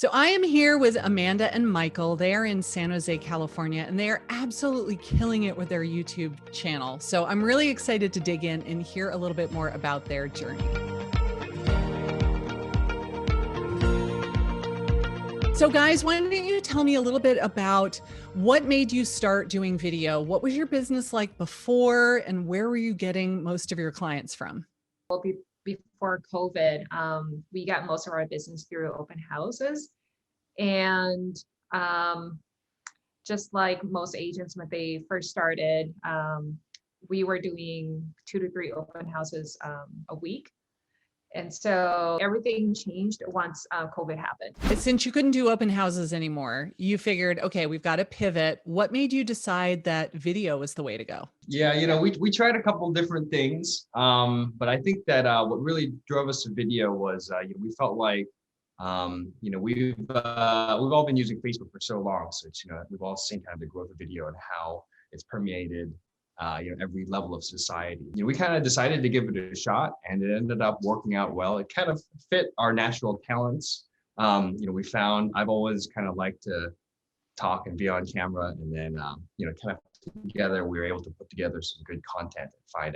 So I am here with Amanda and Michael. They are in San Jose, California, and they are absolutely killing it with their YouTube channel. So I'm really excited to dig in and hear a little bit more about their journey. So guys, why don't you tell me a little bit about what made you start doing video? What was your business like before, and where were you getting most of your clients from? Well, before COVID, we got most of our business through open houses. And just like most agents, when they first started, we were doing 2 to 3 open houses a week. And so everything changed once COVID happened. Since you couldn't do open houses anymore, you figured, okay, we've got to pivot. What made you decide that video was the way to go? Yeah, we tried a couple different things, but I think that what really drove us to video was we felt like we've all been using Facebook for so long, so it's we've all seen kind of the growth of video and how it's permeated every level of society. We kind of decided to give it a shot, and it ended up working out well. It kind of fit our natural talents. We found I've always kind of liked to talk and be on camera, and then kind of together we were able to put together some good content and find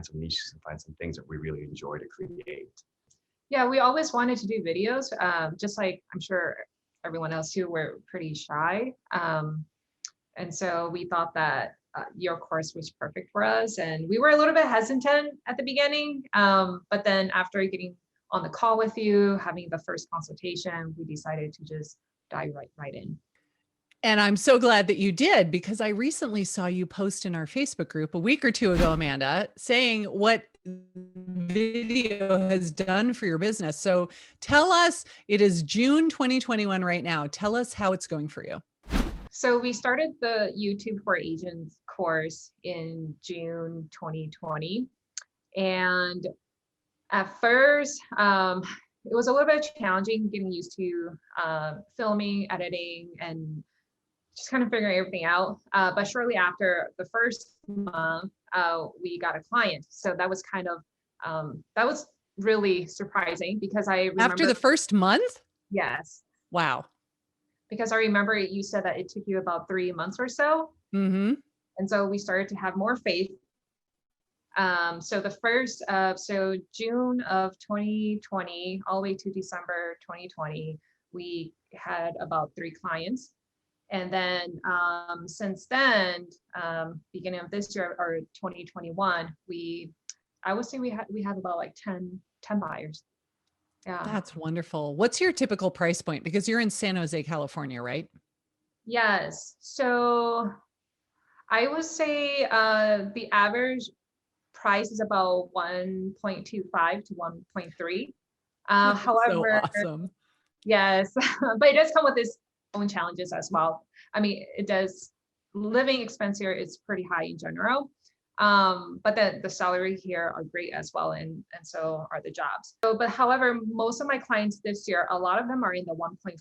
some niches and find some things that we really enjoy to create. Yeah, we always wanted to do videos, just like I'm sure everyone else too. We're pretty shy, and so we thought that your course was perfect for us. And we were a little bit hesitant at the beginning, but then after getting on the call with you, having the first consultation, we decided to just dive right in. And I'm so glad that you did, because I recently saw you post in our Facebook group a week or two ago, Amanda, saying what video has done for your business. So tell us, it is June 2021 right now. Tell us how it's going for you. So we started the YouTube for Agents course in June 2020. And at first, it was a little bit challenging getting used to filming, editing, and just kind of figuring everything out. But shortly after the first month, we got a client. So that was kind of, that was really surprising, because I remember— After the first month? Yes. Wow. Because I remember you said that it took you about 3 months or so. Mm-hmm. And so we started to have more faith. So June of 2020, all the way to December 2020, we had about 3 clients. And then since then, beginning of this year or 2021, I would say we have about like 10 buyers. Yeah. That's wonderful. What's your typical price point? Because you're in San Jose, California, right? Yes. So I would say the average price is about 1.25 to 1.3. However, so awesome. Yes, but it does come with its own challenges as well. I mean, it does. Living expense here is pretty high in general. But the salary here are great as well, and so are the jobs. But however, most of my clients this year, a lot of them are in the 1.5 to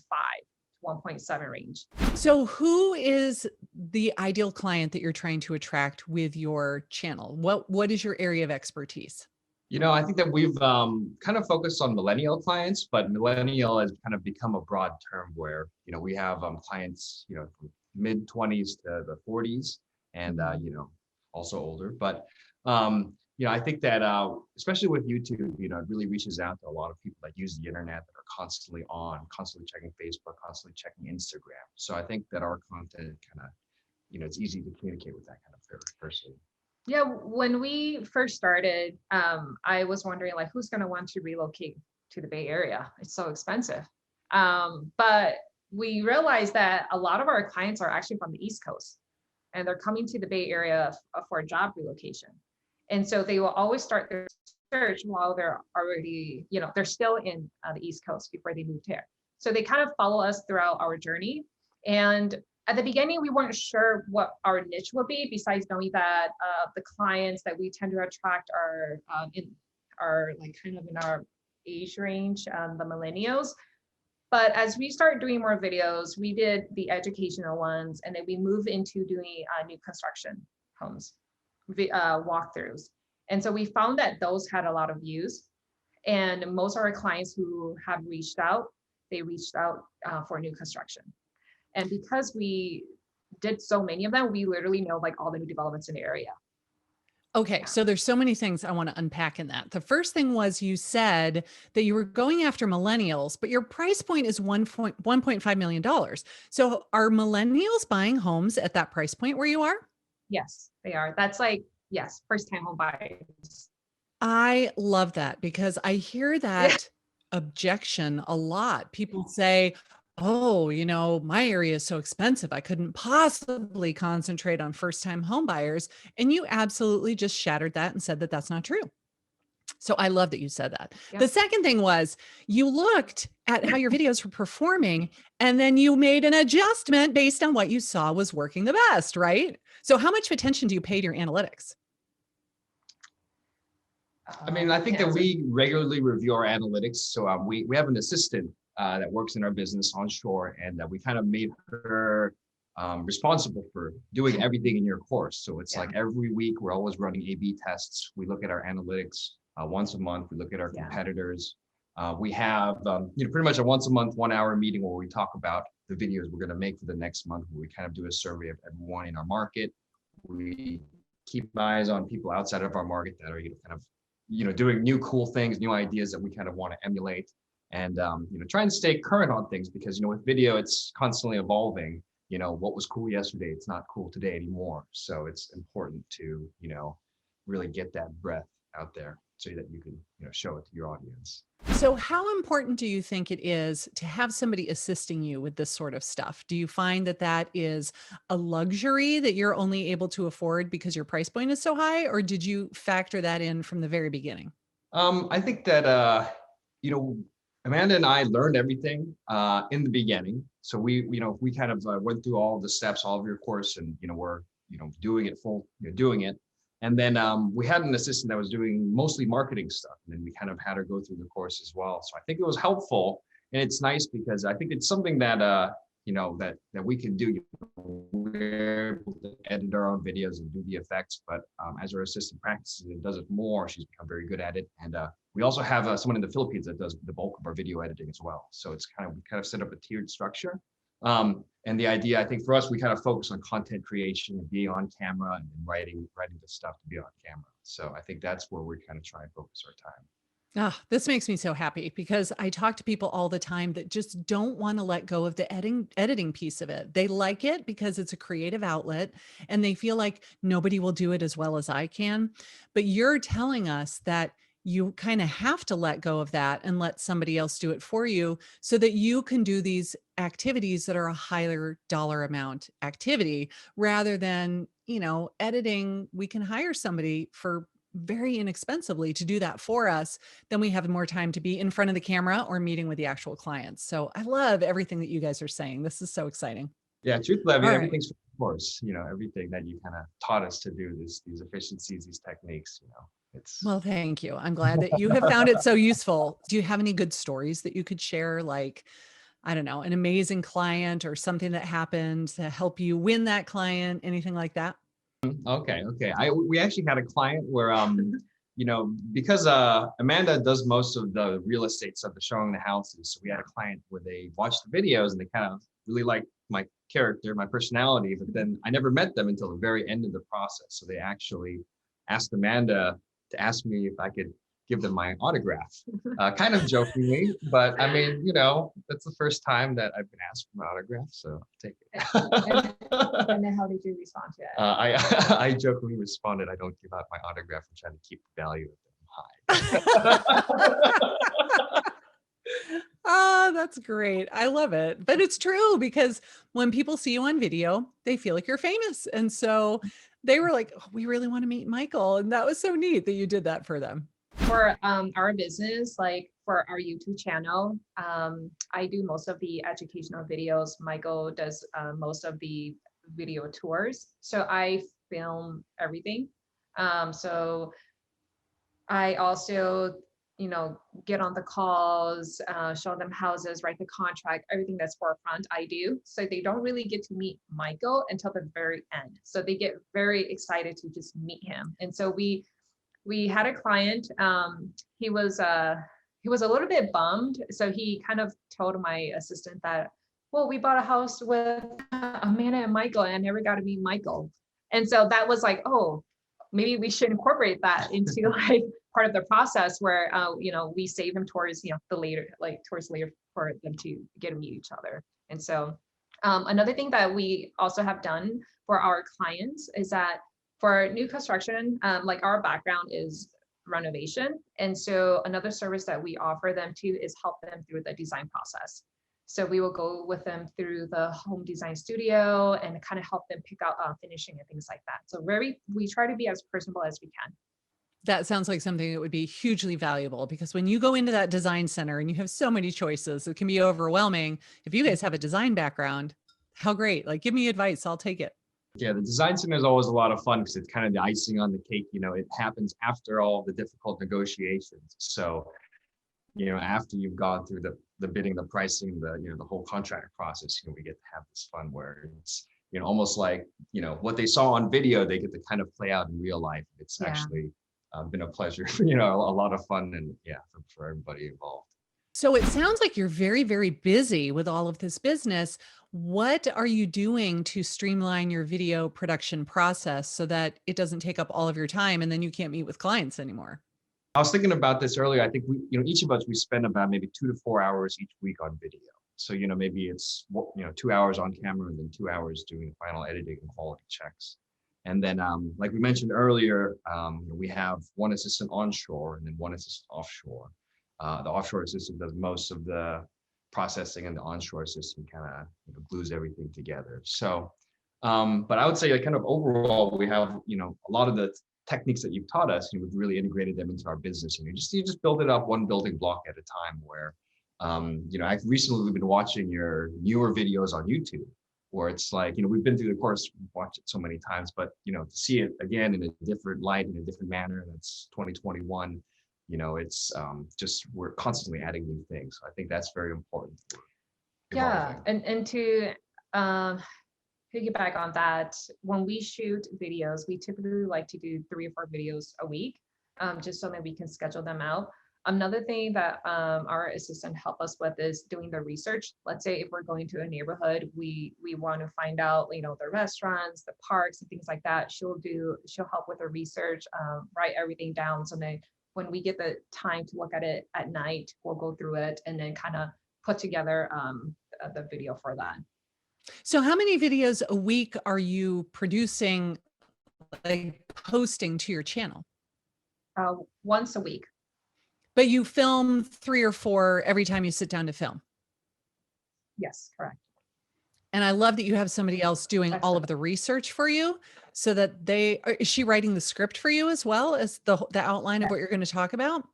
1.7 range. So who is the ideal client that you're trying to attract with your channel? What is your area of expertise? I think that we've kind of focused on millennial clients, but millennial has kind of become a broad term where, we have clients, from mid 20s to the 40s, and, also older. But, I think that especially with YouTube, it really reaches out to a lot of people that use the internet, that are constantly checking Facebook, constantly checking Instagram. So I think that our content kind of, it's easy to communicate with that kind of person. Yeah, when we first started, I was wondering, like, who's going to want to relocate to the Bay Area? It's so expensive. But we realized that a lot of our clients are actually from the East Coast, and they're coming to the Bay Area for a job relocation. And so they will always start their search while they're already, they're still in the East Coast before they moved here. So they kind of follow us throughout our journey. And at the beginning, we weren't sure what our niche would be, besides knowing that the clients that we tend to attract are like kind of in our age range, the millennials. But as we started doing more videos, we did the educational ones, and then we moved into doing new construction homes, walkthroughs. And so we found that those had a lot of views, and most of our clients who have reached out, they reached out for new construction. And because we did so many of them, we literally know like all the new developments in the area. Okay, Yeah. so there's so many things I want to unpack in that. The first thing was you said that you were going after millennials, but your price point is $1.5 million. So are millennials buying homes at that price point where you are? Yes, they are. That's like, yes, first time home buyers. I love that because I hear that objection a lot. People say, oh, my area is so expensive. I couldn't possibly concentrate on first time home buyers. And you absolutely just shattered that and said that that's not true. So I love that you said that. Yeah. The second thing was you looked at how your videos were performing and then you made an adjustment based on what you saw was working the best, right? So how much attention do you pay to your analytics? I mean, I think that we regularly review our analytics. So we have an assistant that works in our business onshore, and we kind of made her responsible for doing everything in your course. So it's like every week we're always running A/B tests. We look at our analytics once a month. We look at our competitors. We have pretty much a once a month, 1 hour meeting where we talk about the videos we're going to make for the next month, where we kind of do a survey of everyone in our market. We keep eyes on people outside of our market that are kind of doing new cool things, new ideas that we kind of want to emulate, and try and stay current on things, because with video it's constantly evolving. What was cool yesterday, it's not cool today anymore. So it's important to really get that breath out there so that you can show it to your audience. So how important do you think it is to have somebody assisting you with this sort of stuff? Do you find that that is a luxury that you're only able to afford because your price point is so high, or did you factor that in from the very beginning? I think that Amanda and I learned everything in the beginning. So we kind of went through all of the steps, all of your course, and we're doing it doing it. And then we had an assistant that was doing mostly marketing stuff, and then we kind of had her go through the course as well. So I think it was helpful, and it's nice because I think it's something that that we can do. We're able to edit our own videos and do the effects, but as our assistant practices and does it more, she's become very good at it. And we also have someone in the Philippines that does the bulk of our video editing as well. So it's we kind of set up a tiered structure. And the idea, I think for us, we kind of focus on content creation, being on camera, and writing the stuff to be on camera. So I think that's where we kind of try and focus our time. Ah, this makes me so happy because I talk to people all the time that just don't want to let go of the editing piece of it. They like it because it's a creative outlet and they feel like nobody will do it as well as I can. But you're telling us that you kind of have to let go of that and let somebody else do it for you so that you can do these activities that are a higher dollar amount activity rather than, editing. We can hire somebody for very inexpensively to do that for us. Then we have more time to be in front of the camera or meeting with the actual clients. So I love everything that you guys are saying. This is so exciting. Yeah, truthfully, I mean, All right. everything's for the course, everything that you kind of taught us to do, these efficiencies, these techniques, it's. Well, thank you. I'm glad that you have found it so useful. Do you have any good stories that you could share? Like, I don't know, an amazing client or something that happened to help you win that client, anything like that? Okay. We actually had a client where, because Amanda does most of the real estate stuff, the showing the houses. So we had a client where they watched the videos and they kind of really liked my character, my personality, but then I never met them until the very end of the process. So they actually asked Amanda to ask me if I could give them my autograph, kind of jokingly, but I mean, that's the first time that I've been asked for my autograph, so I'll take it. And then how did you respond to it? I jokingly responded, I don't give out my autograph and try to keep the value of them high. Oh, that's great. I love it. But it's true because when people see you on video, they feel like you're famous. And so they were like, oh, we really want to meet Michael. And that was so neat that you did that for them. For our business, like for our YouTube channel, I do most of the educational videos. Michael does most of the video tours. So I film everything. So I also, get on the calls, show them houses, write the contract, everything that's forefront I do. So they don't really get to meet Michael until the very end. So they get very excited to just meet him. And so we had a client, he was he was a little bit bummed. So he kind of told my assistant that, well, we bought a house with Amanda and Michael, and I never got to meet Michael. And so that was like, oh, maybe we should incorporate that into like part of the process where, we save them towards, the later, like towards later for them to get to meet each other. And so another thing that we also have done for our clients is that for new construction, like our background is renovation. And so another service that we offer them to is help them through the design process. So we will go with them through the home design studio and kind of help them pick out finishing and things like that. So we try to be as personable as we can. That sounds like something that would be hugely valuable, because when you go into that design center and you have so many choices, it can be overwhelming. If you guys have a design background, how great. Like, give me advice. I'll take it. Yeah, the design center is always a lot of fun because it's kind of the icing on the cake. It happens after all the difficult negotiations. So, after you've gone through the bidding, the pricing, the whole contract process, we get to have this fun where it's, almost like, what they saw on video, they get to kind of play out in real life. It's actually been a pleasure, a lot of fun, and for everybody involved. So it sounds like you're very, very busy with all of this business. What are you doing to streamline your video production process so that it doesn't take up all of your time and then you can't meet with clients anymore? I was thinking about this earlier. I think each of us, we spend about maybe 2 to 4 hours each week on video. So, maybe it's, 2 hours on camera and then 2 hours doing the final editing and quality checks. And then, like we mentioned earlier, we have one assistant onshore and then one assistant offshore. The offshore assistant does most of the processing, and the onshore assistant kind of glues everything together. So, but I would say, like, kind of overall, we have, a lot of the techniques that you've taught us, we've really integrated them into our business. You just build it up one building block at a time. Where, I've recently been watching your newer videos on YouTube, where it's like, we've been through the course, we've watched it so many times, but to see it again in a different light, in a different manner, and it's 2021. It's just, we're constantly adding new things. So I think that's very important. Yeah, and to piggyback on that, when we shoot videos, we typically like to do 3 or 4 videos a week, just so that we can schedule them out. Another thing that our assistant help us with is doing the research. Let's say if we're going to a neighborhood, we want to find out, the restaurants, the parks, and things like that. She'll help with the research, write everything down, so that when we get the time to look at it at night, we'll go through it and then kind of put together the video for that. So how many videos a week are you producing, like posting to your channel? Once a week. But you film 3 or 4 every time you sit down to film? Yes, correct. And I love that you have somebody else doing all of the research for you, so that is she writing the script for you as well as the outline of what you're going to talk about?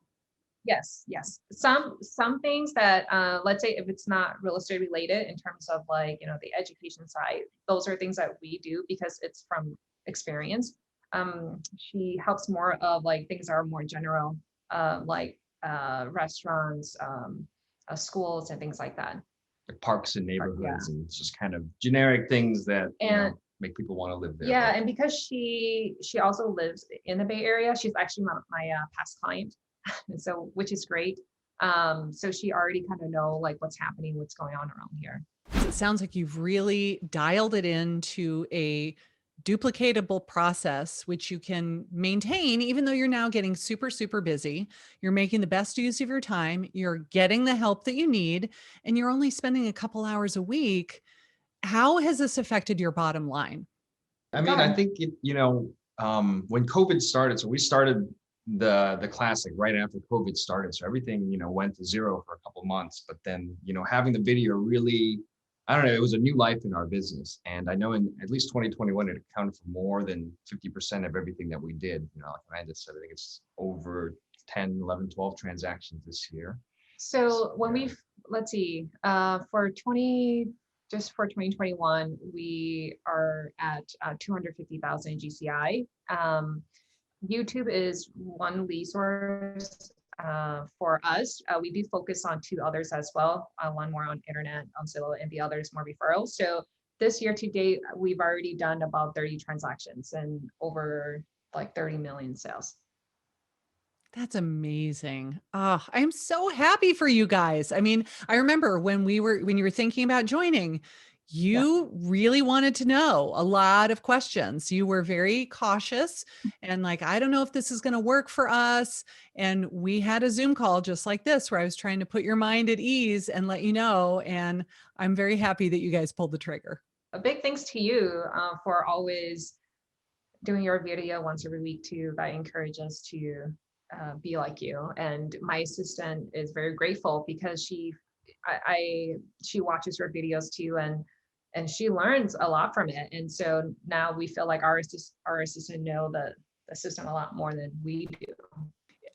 Yes. Some things that, let's say if it's not real estate related in terms of like, the education side, those are things that we do because it's from experience. She helps more of like things that are more general, like restaurants, schools and things like that. Like parks and neighborhoods, and it's just kind of generic things that make people want to live there. Yeah, and because she also lives in the Bay Area, she's actually my past client, and so, which is great. So she already kind of know like what's happening, what's going on around here. It sounds like you've really dialed it into a duplicatable process, which you can maintain, even though you're now getting super, super busy. You're making the best use of your time. You're getting the help that you need, and you're only spending a couple hours a week. How has this affected your bottom line? I mean, I think when COVID started, so we started the classic right after COVID started. So everything, went to zero for a couple of months, but then, having the video really, I don't know, it was a new life in our business. And I know in at least 2021, it accounted for more than 50% of everything that we did. Like Amanda said, I think it's over 10, 11, 12 transactions this year. So when let's see, for 2021, we are at 250,000 GCI. YouTube is one resource for us. We do focus on 2 others as well. One more on internet, on Zillow, and the other is more referrals. So this year to date, we've already done about 30 transactions and over like 30 million sales. That's amazing. Oh, I'm so happy for you guys. I mean, I remember when you were thinking about joining, Yeah. you really wanted to know a lot of questions. You were very cautious and like, I don't know if this is going to work for us. And we had a Zoom call just like this, where I was trying to put your mind at ease and let you know. And I'm very happy that you guys pulled the trigger. A big thanks to you for always doing your video once every week too. That encourages us to be like you. And my assistant is very grateful because she watches your videos too, and she learns a lot from it. And so now we feel like our assistant know the system a lot more than we do.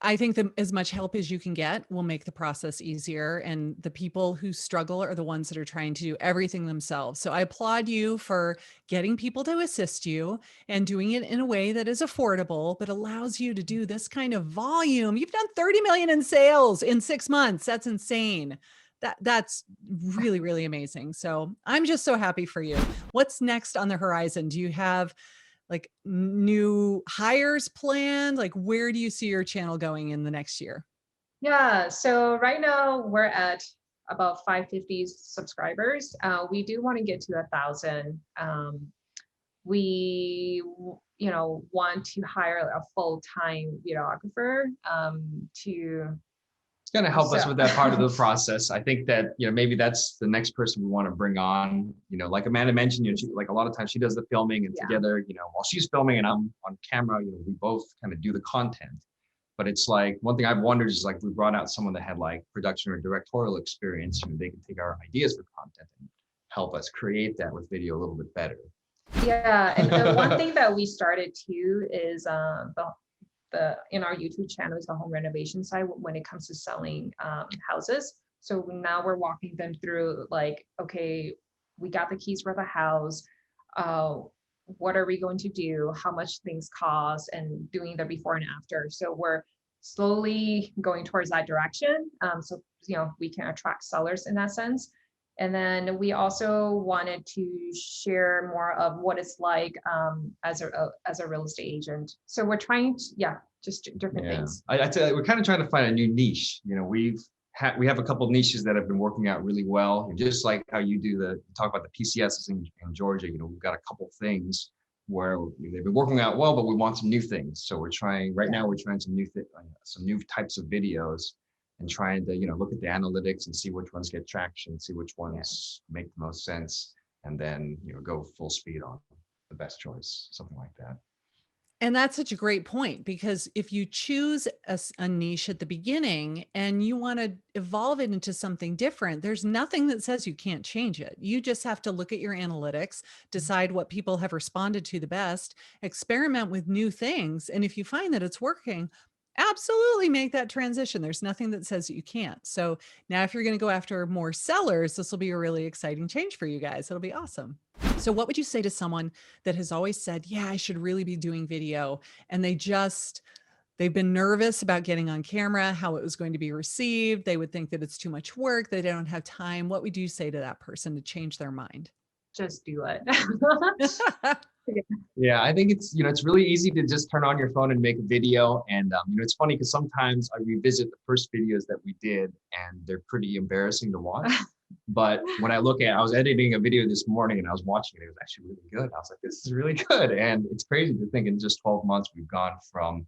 I think that as much help as you can get will make the process easier. And the people who struggle are the ones that are trying to do everything themselves. So I applaud you for getting people to assist you and doing it in a way that is affordable, but allows you to do this kind of volume. You've done 30 million in sales in 6 months. That's insane. That's really, really amazing. So I'm just so happy for you. What's next on the horizon? Do you have like new hires planned? Like, where do you see your channel going in the next year? Yeah, so right now we're at about 550 subscribers. We do want to get to 1,000. We, want to hire a full-time videographer to. It's going to help us So- with that part of the process. I think that, maybe that's the next person we want to bring on. Like Amanda mentioned, she, like a lot of times she does the filming, and Yeah. together, while she's filming and I'm on camera, we both kind of do the content. But it's like, one thing I've wondered is, like, we brought out someone that had like production or directorial experience, they can take our ideas for content and help us create that with video a little bit better. Yeah, and one thing that we started too is in our YouTube channel is the home renovation side when it comes to selling houses. So now we're walking them through, like, okay, we got the keys for the house. What are we going to do? How much things cost, and doing the before and after. So we're slowly going towards that direction. So we can attract sellers in that sense. And then we also wanted to share more of what it's like as a real estate agent. So we're trying to, just different things. I tell you, we're kind of trying to find a new niche. We have a couple of niches that have been working out really well. Just like how you do talk about the PCSs in Georgia. We've got a couple things where they've been working out well, but we want some new things. So we're trying now. We're trying some new types of videos, and trying to look at the analytics and see which ones get traction, see which ones make the most sense, and then go full speed on the best choice, something like that. And that's such a great point, because if you choose a niche at the beginning and you want to evolve it into something different, there's nothing that says you can't change it. You just have to look at your analytics, decide what people have responded to the best, experiment with new things. And if you find that it's working, absolutely make that transition. There's nothing that says that you can't. So now if you're going to go after more sellers, this will be a really exciting change for you guys. It'll be awesome. So what would you say to someone that has always said, yeah, I should really be doing video, and they've been nervous about getting on camera, how it was going to be received. They would think that it's too much work, they don't have time. What would you say to that person to change their mind? Just do it. Yeah, I think it's really easy to just turn on your phone and make a video. And it's funny because sometimes I revisit the first videos that we did, and they're pretty embarrassing to watch. But when I was editing a video this morning and I was watching it, it was actually really good. I was like, this is really good. And it's crazy to think in just 12 months we've gone from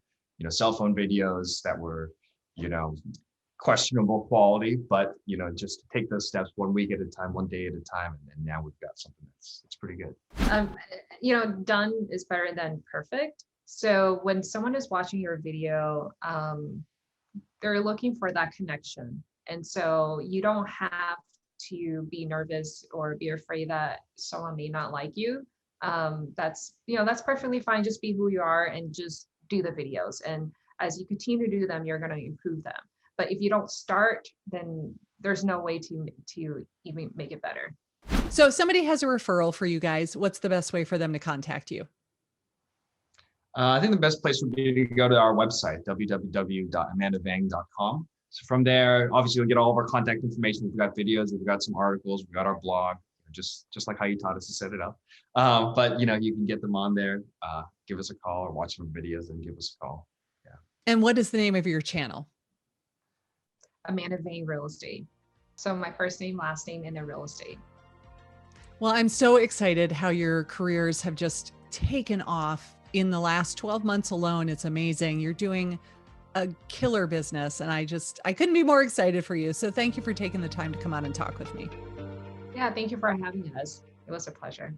cell phone videos that were questionable quality, but just to take those steps 1 week at a time, 1 day at a time, and now we've got something it's pretty good. Done is better than perfect. So when someone is watching your video, they're looking for that connection, and so you don't have to be nervous or be afraid that someone may not like you. That's perfectly fine. Just be who you are and just do the videos, and as you continue to do them, you're going to improve them. But if you don't start, then there's no way to even make it better. So if somebody has a referral for you guys, what's the best way for them to contact you? I think the best place would be to go to our website, www.amandavang.com. So from there, obviously you'll get all of our contact information. We've got videos, we've got some articles, we've got our blog, just like how you taught us to set it up. But you can get them on there, give us a call, or watch some videos and give us a call. And what is the name of your channel? Amanda Vane Real Estate. So my first name, last name, and then real estate. Well, I'm so excited how your careers have just taken off in the last 12 months alone. It's amazing. You're doing a killer business, and I couldn't be more excited for you. So thank you for taking the time to come on and talk with me. Yeah, thank you for having us. It was a pleasure.